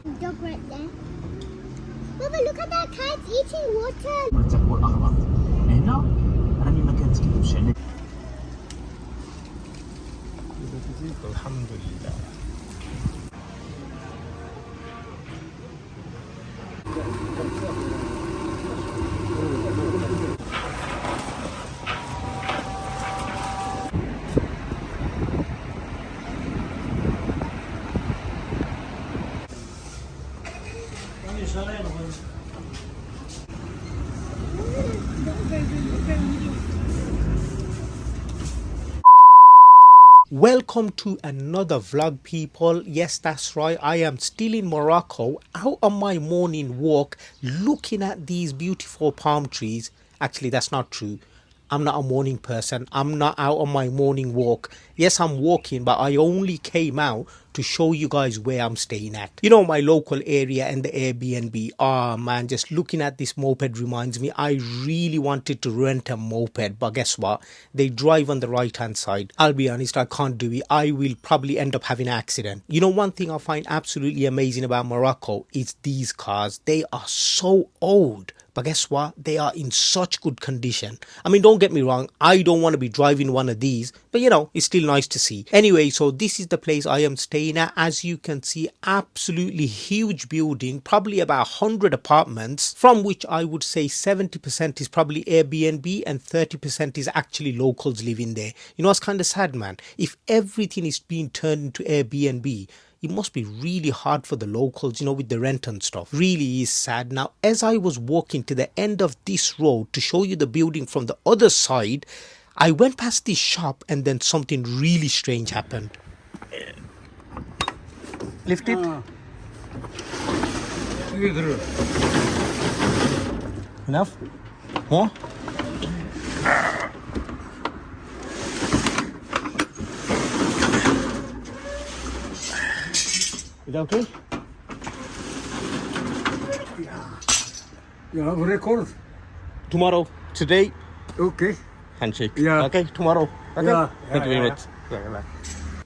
Dog right there. Baba, look at that cat eating water. مرتب والأغراض هنا راني ما كنتكلمش على الحمد لله. Welcome to another vlog, people. Yes, that's right, I am still in Morocco, out on my morning walk, looking at these beautiful palm trees. Actually, that's not true. I'm not a morning person. I'm not out on my morning walk. Yes, I'm walking, but I only came out to show you guys where I'm staying at. You know, my local area and the Airbnb. Oh man, just looking at this moped reminds me, I really wanted to rent a moped, but guess what? They drive on the right hand side. I'll be honest, I can't do it. I will probably end up having an accident. You know, one thing I find absolutely amazing about Morocco is these cars. They are so old. But guess what? They are in such good condition. I mean, don't get me wrong. I don't want to be driving one of these. But you know, it's still nice to see. Anyway, so this is the place I am staying at. As you can see, absolutely huge building. Probably about 100 apartments. From which I would say 70% is probably Airbnb and 30% is actually locals living there. You know, it's kind of sad, man. If everything is being turned into Airbnb, it must be really hard for the locals, you know, with the rent and stuff. Really is sad. Now, as I was walking to the end of this road to show you the building from the other side, I went past this shop and then something really strange happened. Lift it. Enough? More? Is that okay? You have a record? Tomorrow. Today. Okay. Handshake. Yeah. Okay, tomorrow. Okay. Yeah. Thank you very much.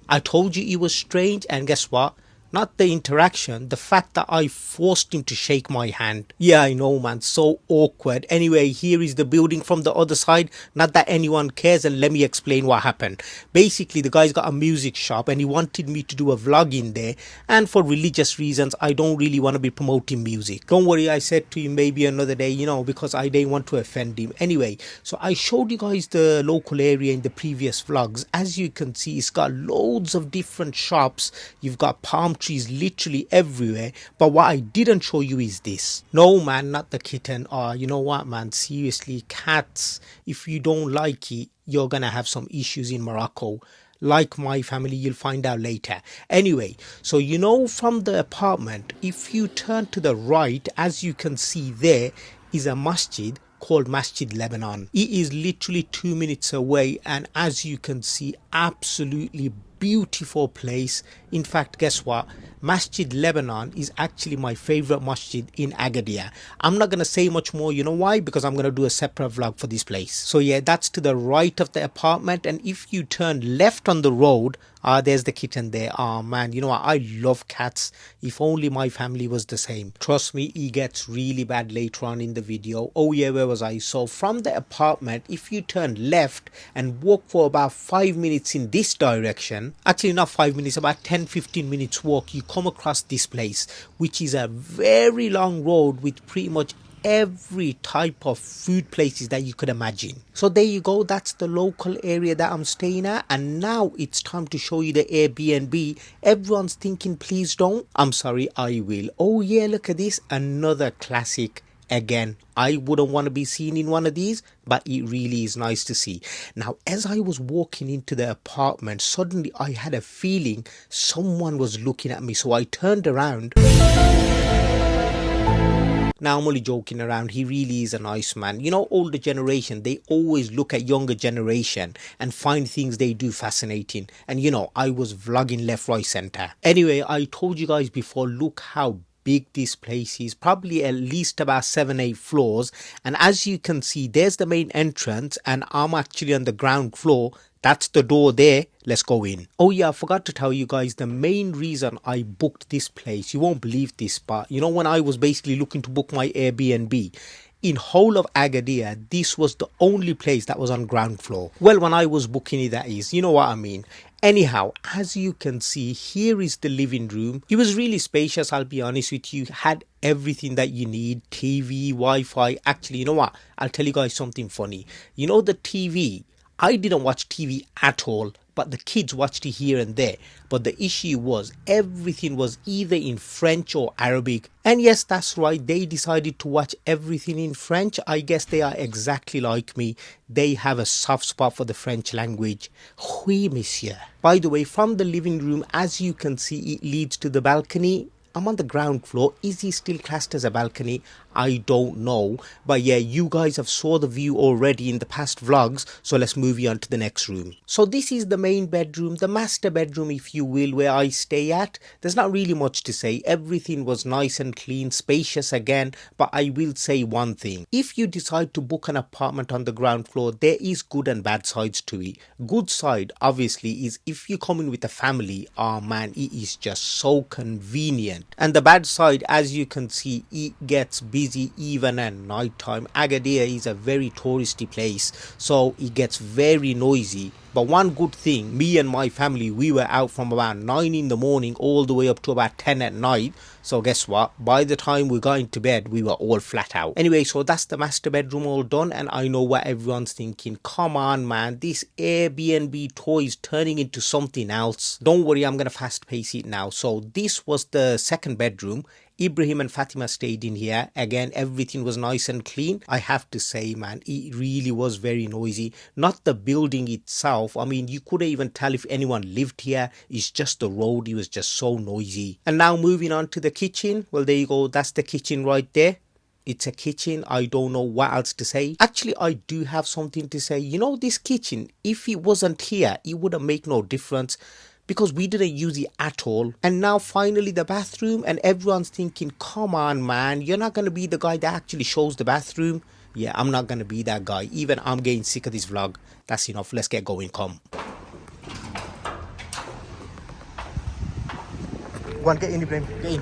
I told you it was strange, and guess what? Not the interaction, the fact that I forced him to shake my hand. Yeah, I know, man, so awkward. Anyway, here is the building from the other side. Not that anyone cares, and let me explain what happened. Basically, the guy's got a music shop and he wanted me to do a vlog in there. And for religious reasons, I don't really want to be promoting music. Don't worry, I said to him maybe another day, you know, because I didn't want to offend him. Anyway, so I showed you guys the local area in the previous vlogs. As you can see, it's got loads of different shops. You've got palm trees literally everywhere, but what I didn't show you is this. No, man, not the kitten. You know what, man, seriously, cats, if you don't like it, you're gonna have some issues in Morocco. Like my family, you'll find out later. Anyway, so you know, from the apartment, if you turn to the right, as you can see, there is a masjid called Masjid Lebanon. It is literally 2 minutes away, and as you can see, absolutely beautiful place. In fact, guess what? Masjid Lebanon is actually my favorite masjid in Agadir. I'm not going to say much more. You know why? Because I'm going to do a separate vlog for this place. So yeah, that's to the right of the apartment, and if you turn left on the road, there's the kitten there. Oh man, you know what? I love cats. If only my family was the same. Trust me, it gets really bad later on in the video. Oh yeah, where was I? So from the apartment, if you turn left and walk for about 5 minutes in this direction, actually not 5 minutes, about 10-15 minutes walk, you come across this place, which is a very long road with pretty much every type of food places that you could imagine. So there you go, that's the local area that I'm staying at, and now it's time to show you the Airbnb. Everyone's thinking please don't. I'm sorry, I will. Oh yeah, look at this, another classic. Again, I wouldn't want to be seen in one of these, but it really is nice to see. Now, as I was walking into the apartment, suddenly I had a feeling someone was looking at me, so I turned around. Now, I'm only joking around. He really is a nice man. You know, older generation, they always look at younger generation and find things they do fascinating. And you know, I was vlogging left, right, center. Anyway, I told you guys before, look how big this place is, probably at least about 7-8 floors. And as you can see, there's the main entrance and I'm actually on the ground floor. That's the door there. Let's go in. Oh yeah, I forgot to tell you guys the main reason I booked this place. You won't believe this, but you know, when I was basically looking to book my Airbnb, in whole of Agadir, this was the only place that was on ground floor. Well, when I was booking it, that is, you know what I mean. Anyhow, as you can see, here is the living room. It was really spacious, I'll be honest with you. Had everything that you need, TV, Wi-Fi. Actually, you know what? I'll tell you guys something funny. You know the TV? I didn't watch TV at all, but the kids watched it here and there. But the issue was everything was either in French or Arabic. And yes, that's right, they decided to watch everything in French. I guess they are exactly like me. They have a soft spot for the French language. Oui, monsieur. By the way, from the living room, as you can see, it leads to the balcony. I'm on the ground floor. Is he still classed as a balcony? I don't know. But yeah, you guys have saw the view already in the past vlogs. So let's move you on to the next room. So this is the main bedroom, the master bedroom, if you will, where I stay at. There's not really much to say. Everything was nice and clean, spacious again. But I will say one thing. If you decide to book an apartment on the ground floor, there is good and bad sides to it. Good side, obviously, is if you come in with a family, oh man, it is just so convenient. And the bad side, as you can see, it gets busy even at night time. Agadir is a very touristy place, so it gets very noisy. But one good thing, me and my family, we were out from about 9 in the morning all the way up to about 10 at night. So guess what? By the time we got into bed, we were all flat out. Anyway, so that's the master bedroom all done. And I know what everyone's thinking. Come on, man. This Airbnb tour is turning into something else. Don't worry, I'm going to fast pace it now. So this was the second bedroom. Ibrahim and Fatima stayed in here. Again, everything was nice and clean. I have to say, man, it really was very noisy. Not the building itself. I mean, you couldn't even tell if anyone lived here. It's just the road. It was just so noisy. And now moving on to the kitchen. Well, there you go. That's the kitchen right there. It's a kitchen. I don't know what else to say. Actually, I do have something to say. You know, this kitchen, if it wasn't here, it wouldn't make no difference, because we didn't use it at all. And now finally the bathroom, and everyone's thinking, come on man, you're not going to be the guy that actually shows the bathroom. Yeah, I'm not going to be that guy. Even I'm getting sick of this vlog. That's enough. Let's get going. Come. Go on, get in, Ibrahim. Get in.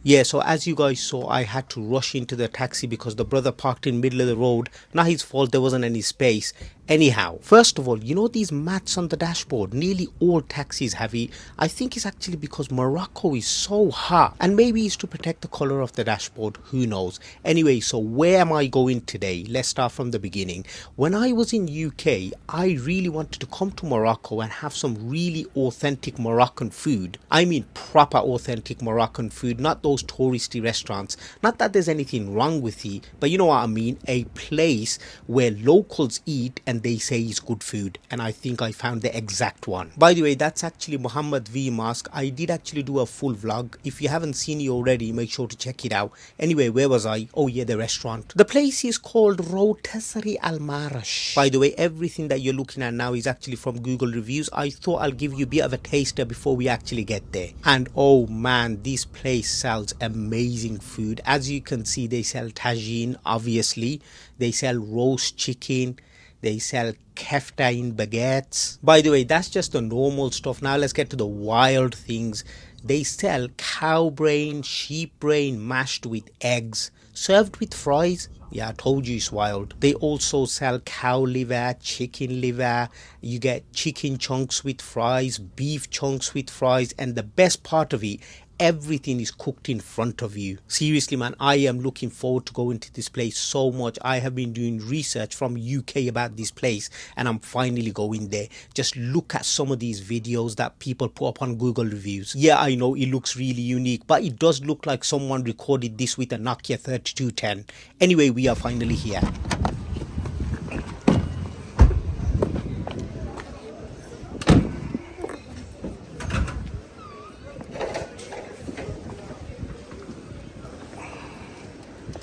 Yeah, so as you guys saw, I had to rush into the taxi because the brother parked in the middle of the road. Not his fault, there wasn't any space. Anyhow, first of all, you know these mats on the dashboard? Nearly all taxis have it. I think it's actually because Morocco is so hot. And maybe it's to protect the color of the dashboard. Who knows? Anyway, so where am I going today? Let's start from the beginning. When I was in UK, I really wanted to come to Morocco and have some really authentic Moroccan food. I mean proper authentic Moroccan food, not those touristy restaurants. Not that there's anything wrong with it, but you know what I mean? A place where locals eat and they say it's good food. And I think I found the exact one. By the way, that's actually Muhammad V Mosque. I did actually do a full vlog. If you haven't seen it already, make sure to check it out. Anyway, where was I? Oh yeah, the restaurant. The place is called Rotisserie Al Marash. By the way, everything that you're looking at now is actually from Google reviews. I thought I'll give you a bit of a taster before we actually get there. And oh man, this place sells amazing food. As you can see, they sell tagine, obviously. They sell roast chicken. They sell kefta in baguettes. By the way, that's just the normal stuff. Now let's get to the wild things. They sell cow brain, sheep brain mashed with eggs, served with fries. Yeah, I told you it's wild. They also sell cow liver, chicken liver. You get chicken chunks with fries, beef chunks with fries, and the best part of it, everything is cooked in front of you. Seriously man, I am looking forward to going to this place so much. I have been doing research from UK about this place and I'm finally going there. Just look at some of these videos that people put up on Google reviews. Yeah, I know it looks really unique, but it does look like someone recorded this with a Nokia 3210. Anyway, we are finally here.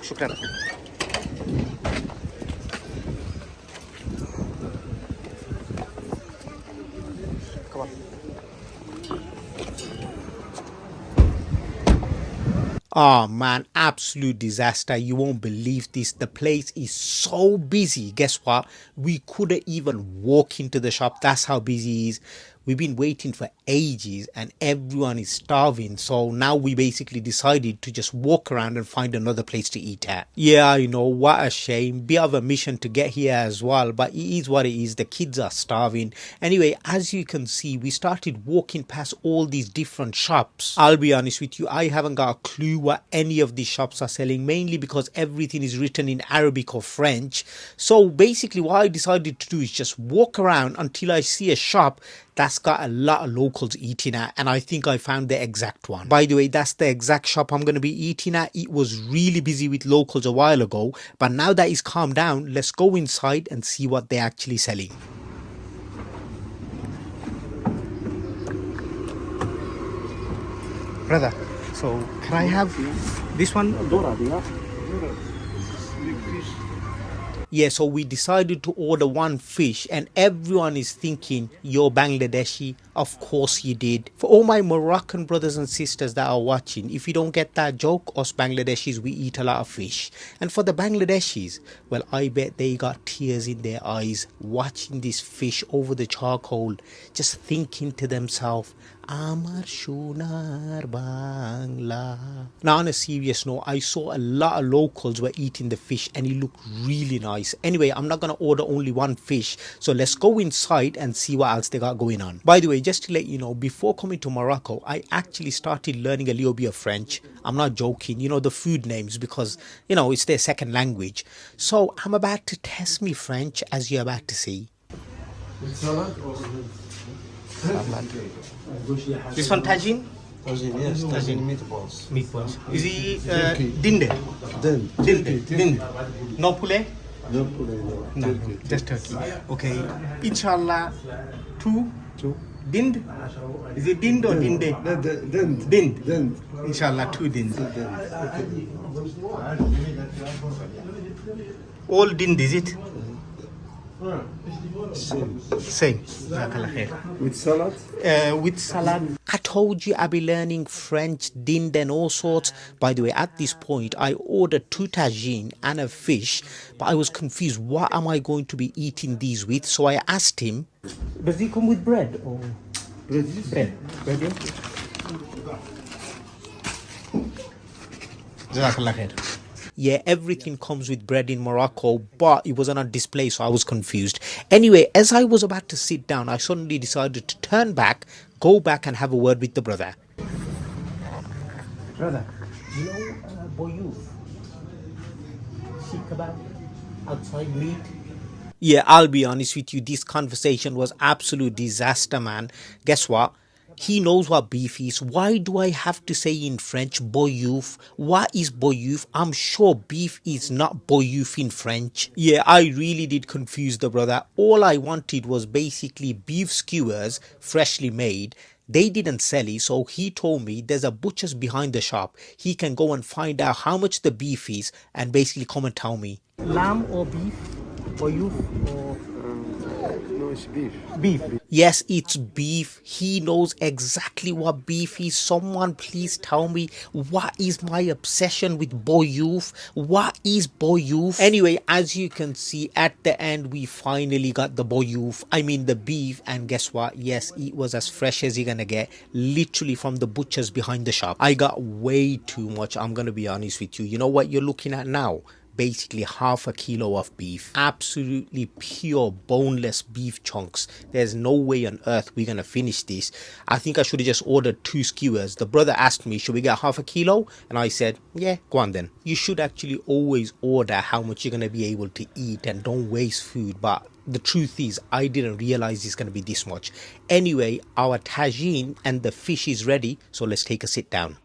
شكرا. Come on. Oh man, absolute disaster. You won't believe this. The place is so busy. Guess what? We couldn't even walk into the shop. That's how busy it is. We've been waiting for ages and everyone is starving. So now we basically decided to just walk around and find another place to eat at. Yeah, I know, what a shame. Bit of a mission to get here as well, but it is what it is. The kids are starving. Anyway, as you can see, we started walking past all these different shops. I'll be honest with you, I haven't got a clue what any of these shops are selling, mainly because everything is written in Arabic or French. So basically what I decided to do is just walk around until I see a shop that's got a lot of locals eating at, and I think I found the exact one. By the way, that's the exact shop I'm going to be eating at. It was really busy with locals a while ago, but now that it's calmed down, let's go inside and see what they're actually selling. Brother, so can I have this one? Yeah, so we decided to order one fish and everyone is thinking, you're Bangladeshi. Of course you did. For all my Moroccan brothers and sisters that are watching, if you don't get that joke, us Bangladeshis, we eat a lot of fish. And for the Bangladeshis, well, I bet they got tears in their eyes watching this fish over the charcoal, just thinking to themselves, Amar Shunar Bangla. Now on a serious note, I saw a lot of locals were eating the fish and it looked really nice. Anyway, I'm not going to order only one fish, so let's go inside and see what else they got going on. By the way, just to let you know, before coming to Morocco, I actually started learning a little bit of French. I'm not joking, you know, the food names, because, you know, it's their second language. So I'm about to test me French, as you're about to see. Salad. This one tagine? Tagine, yes, tagine meatballs. Meatballs. Is it dinde? Dinde. No poulet? No poulet, no. No, just turkey. Okay. Inshallah, two. Dind? Is it dind or dinde? Dind. Inshallah, two dind. All dind, is it? Same. With salad? With salad. I told you I'll be learning French, dind and all sorts. By the way, at this point, I ordered 2 tagine and a fish, but I was confused. What am I going to be eating these with? So I asked him, does it come with bread? Or bread? Bread, yeah? Jazakallah khair. Yeah, everything comes with bread in Morocco, but it wasn't on display, so I was confused. Anyway, as I was about to sit down, I suddenly decided to turn back, go back and have a word with the brother. Brother, you know boyouf? Sheikh kebab? Outside meat? Yeah, I'll be honest with you, this conversation was absolute disaster, man. Guess what? He knows what beef is. Why do I have to say in French boyouf? What is boyouf? I'm sure beef is not boyouf in French. Yeah, I really did confuse the brother. All I wanted was basically beef skewers, freshly made. They didn't sell it, so he told me there's a butcher's behind the shop. He can go and find out how much the beef is and basically come and tell me. Lamb or beef? Boyouf or... No, it's beef. Beef. Yes, it's beef. He knows exactly what beef is. Someone please tell me, what is my obsession with boyouf? What is boyouf? Anyway, as you can see, at the end, we finally got the boyouf. I mean the beef. And guess what? Yes, it was as fresh as you're gonna get. Literally from the butchers behind the shop. I got way too much. I'm gonna be honest with you. You know what you're looking at now? Basically half a kilo of beef, absolutely pure boneless beef chunks. There's no way on earth we're gonna finish this. I think I should have just ordered 2 skewers. The brother asked me, should we get half a kilo? And I said, yeah, go on then. You should actually always order how much you're gonna be able to eat and don't waste food. But the truth is, I didn't realize it's gonna be this much. Anyway, our tagine and the fish is ready, so let's take a sit down.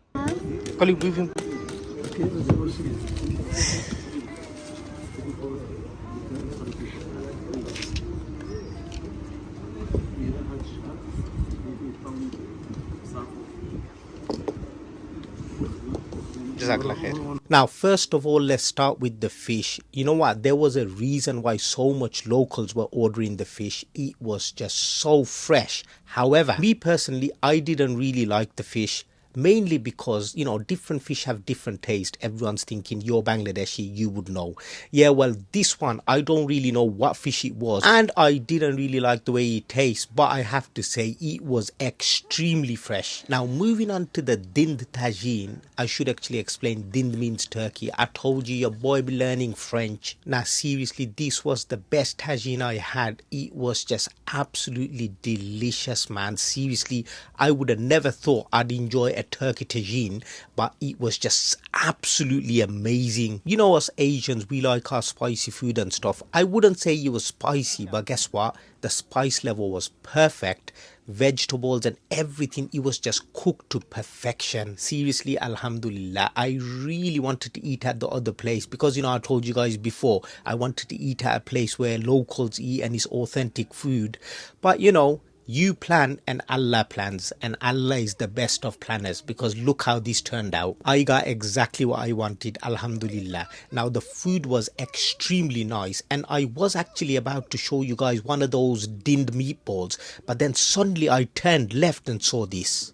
Now, first of all, let's start with the fish. You know what? There was a reason why so much locals were ordering the fish. It was just so fresh. However, me personally, I didn't really like the fish. mainly because, you know, different fish have different taste. Everyone's thinking you're Bangladeshi, you would know. Yeah, well, this one, I don't really know what fish it was, and I didn't really like the way it tastes, but I have to say it was extremely fresh. Now, moving on to the dind tagine, I should actually explain dind means turkey. I told you your boy be learning French. Now, seriously, this was the best tagine I had. It was just absolutely delicious, man. Seriously, I would have never thought I'd enjoy a turkey tagine, but it was just absolutely amazing. You know, us Asians, we like our spicy food and stuff. I wouldn't say it was spicy, but guess what? The spice level was perfect. Vegetables and everything, it was just cooked to perfection. Seriously, alhamdulillah, I really wanted to eat at the other place because, you know, I told you guys before, I wanted to eat at a place where locals eat and it's authentic food. But, you know, you plan and Allah plans, and Allah is the best of planners, because look how this turned out. I got exactly what I wanted, alhamdulillah. Now, the food was extremely nice, and I was actually about to show you guys one of those dind meatballs, but then suddenly I turned left and saw this.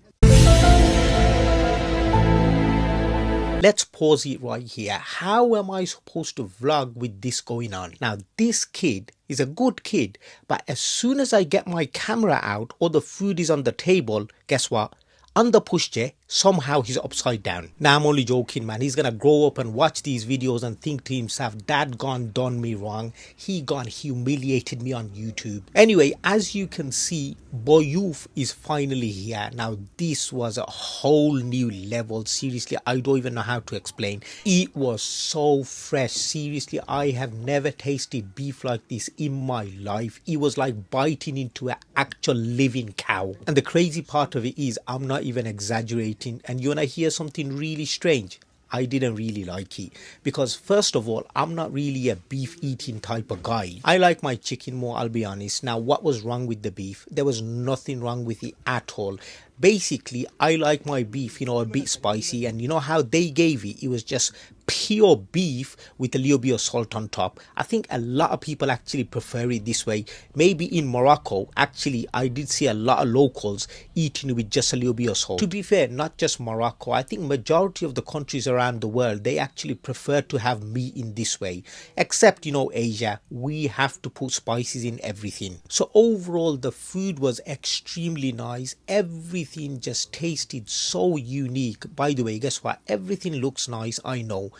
Let's pause it right here. How am I supposed to vlog with this going on? Now, this kid is a good kid, but as soon as I get my camera out or the food is on the table, guess what? On the pushchair, somehow he's upside down. Now, I'm only joking, man. He's gonna grow up and watch these videos and think to himself, Dad gone done me wrong. He gone humiliated me on YouTube. Anyway, as you can see, Boyouf is finally here. Now, this was a whole new level. Seriously, I don't even know how to explain. It was so fresh. Seriously, I have never tasted beef like this in my life. It was like biting into an actual living cow. And the crazy part of it is, I'm not even exaggerating, and you wanna hear something really strange? I didn't really like it because, first of all, I'm not really a beef eating type of guy. I like my chicken more, I'll be honest. Now, what was wrong with the beef? There was nothing wrong with it at all. Basically, I like my beef, you know, a bit spicy, and you know how they gave it? It was just pure beef with a little bit of salt on top. I think a lot of people actually prefer it this way. Maybe in Morocco, actually, I did see a lot of locals eating it with just a little bit of salt. To be fair, not just Morocco, I think majority of the countries around the world, they actually prefer to have meat in this way. Except, you know, Asia, we have to put spices in everything. So overall, the food was extremely nice. Everything just tasted so unique. By the way, guess what? Everything looks nice, I know.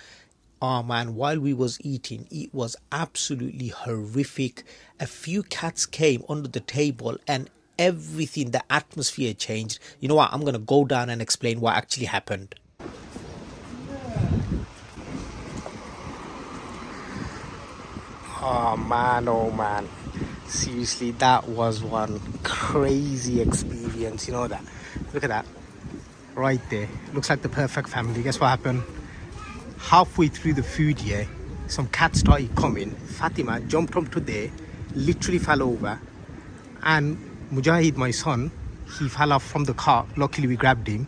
Oh man, while we was eating, it was absolutely horrific. A few cats came under the table and everything, the atmosphere changed. You know what? I'm gonna go down and explain what actually happened. Oh man, seriously, that was one crazy experience. You know that? Look at that right there. Looks like the perfect family. Guess what happened? Halfway through the food, yeah, some cats started coming. Fatima jumped onto there, literally fell over, and Mujahid, my son, he fell off from the car. Luckily, we grabbed him.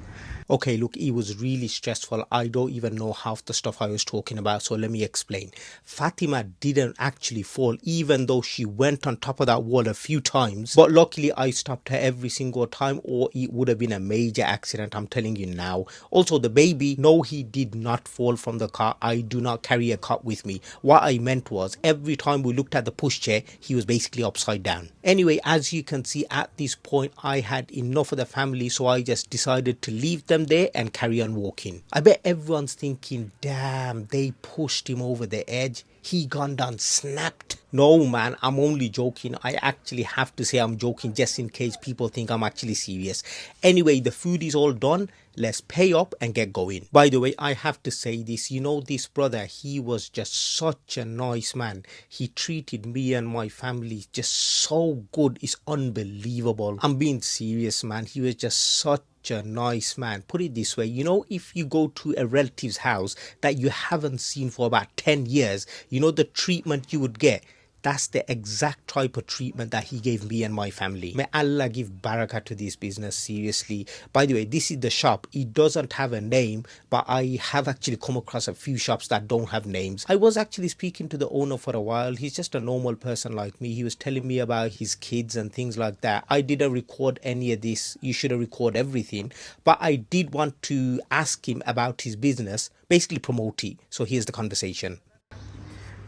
Okay, look, it was really stressful. I don't even know half the stuff I was talking about, so let me explain. Fatima didn't actually fall, even though she went on top of that wall a few times. But luckily, I stopped her every single time, or it would have been a major accident, I'm telling you now. Also, the baby, no, he did not fall from the car. I do not carry a cot with me. What I meant was, every time we looked at the pushchair, he was basically upside down. Anyway, as you can see, at this point, I had enough of the family, so I just decided to leave them there and carry on walking. I bet everyone's thinking, damn, they pushed him over the edge. He gone down snapped. No man, I'm only joking. I actually have to say I'm joking just in case people think I'm actually serious. Anyway, the food is all done. Let's pay up and get going. By the way, I have to say this. You know, this brother, he was just such a nice man. He treated me and my family just so good. It's unbelievable. I'm being serious, man. He was just such a nice man. Put it this way, you know, if you go to a relative's house that you haven't seen for about 10 years, you know the treatment you would get. That's the exact type of treatment that he gave me and my family. May Allah give barakah to this business, seriously. By the way, this is the shop. It doesn't have a name, but I have actually come across a few shops that don't have names. I was actually speaking to the owner for a while. He's just a normal person like me. He was telling me about his kids and things like that. I didn't record any of this. You should have recorded everything. But I did want to ask him about his business, basically promote it. So here's the conversation.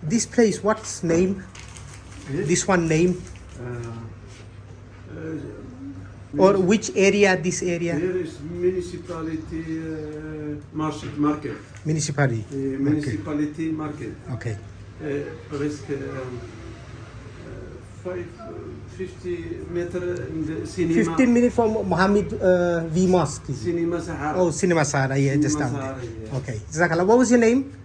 This place, what's name? This one name? Or which area, this area? Here is municipality market. Municipality. Municipality market. Okay. Risk 50 meter in the cinema. 15 minutes from Mohammed V Mosque. Cinema Sahara. Oh, Cinema Sahara, yeah, just down there. Sahara, yeah. Okay. Jazakallah. What was your name?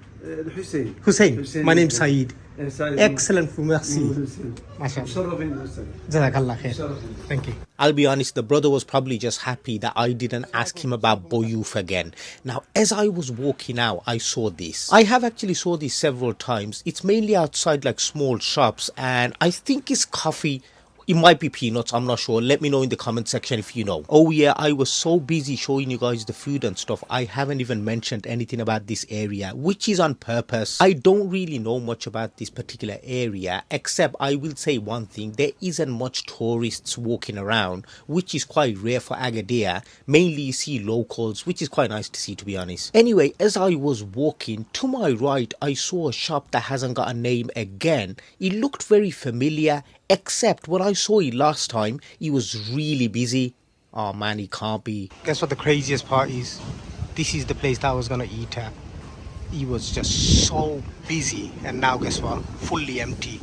Hussein. Hussein. My name's Saeed. Saeed. Excellent, merci. MashaAllah. Jazakallah khair. Thank you. I'll be honest, the brother was probably just happy that I didn't ask him about Boyouf again. Now, as I was walking out, I saw this. I have actually saw this several times. It's mainly outside like small shops, and I think it's coffee. It might be peanuts, I'm not sure. Let me know in the comment section if you know. Oh yeah, I was so busy showing you guys the food and stuff. I haven't even mentioned anything about this area, which is on purpose. I don't really know much about this particular area, except I will say one thing. There isn't much tourists walking around, which is quite rare for Agadir. Mainly you see locals, which is quite nice to see, to be honest. Anyway, as I was walking, to my right, I saw a shop that hasn't got a name again. It looked very familiar, except when I saw it last time, it was really busy. Oh man, it can't be. Guess what the craziest part is? This is the place that I was gonna eat at. It was just so busy, and now guess what? Fully empty.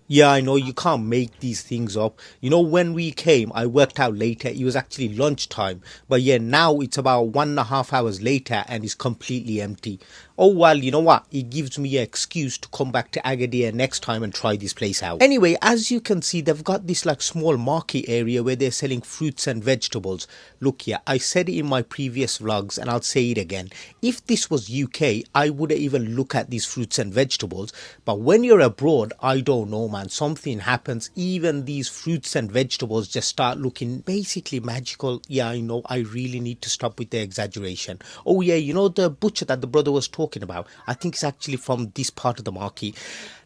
Yeah, I know you can't make these things up. You know, when we came, I worked out later, it was actually lunchtime. But yeah, now it's about 1.5 hours later and it's completely empty. Oh well, you know what? It gives me an excuse to come back to Agadir next time and try this place out. Anyway, as you can see, they've got this like small market area where they're selling fruits and vegetables. Look here, I said it in my previous vlogs and I'll say it again. If this was UK, I wouldn't even look at these fruits and vegetables. But when you're abroad, I don't know, man. Something happens. Even these fruits and vegetables just start looking basically magical. Yeah, I know. I really need to stop with the exaggeration. Oh yeah, you know the butcher that the brother was talking about, I think it's actually from this part of the market.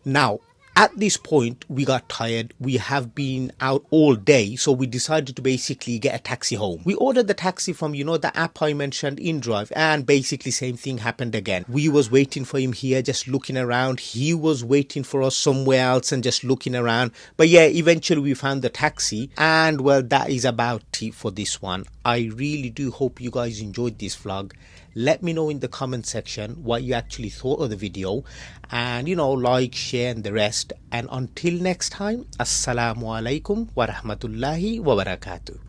Now at this point we got tired. We have been out all day, so we decided to basically get a taxi home. We ordered the taxi from, you know, the app I mentioned, InDrive, and basically same thing happened again. We was waiting for him here, just looking around. He was waiting for us somewhere else and just looking around. But yeah, eventually we found the taxi, and well, that is about it for this one. I really do hope you guys enjoyed this vlog. Let me know in the comment section what you actually thought of the video, and you know, like, share and the rest. And until next time, assalamu alaikum wa rahmatullahi wa barakatuh.